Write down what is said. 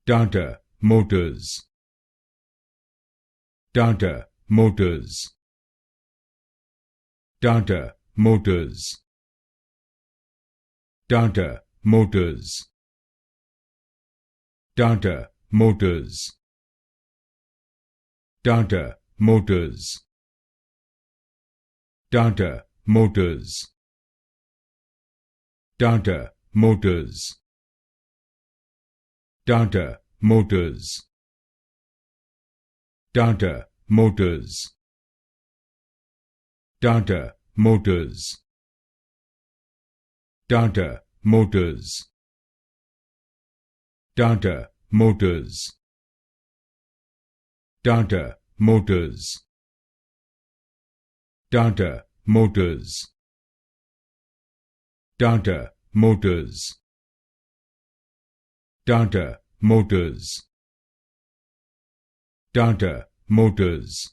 Tata Motors, Tata Motors, Tata Motors, Tata Motors, Tata Motors, Tata Motors, Tata Motors, Tata Motors, Tata Motors, Tata Motors, Tata Motors, Tata Motors, Tata Motors, Tata Motors, Tata Motors, Tata Motors, Tata Motors, Tata Motors,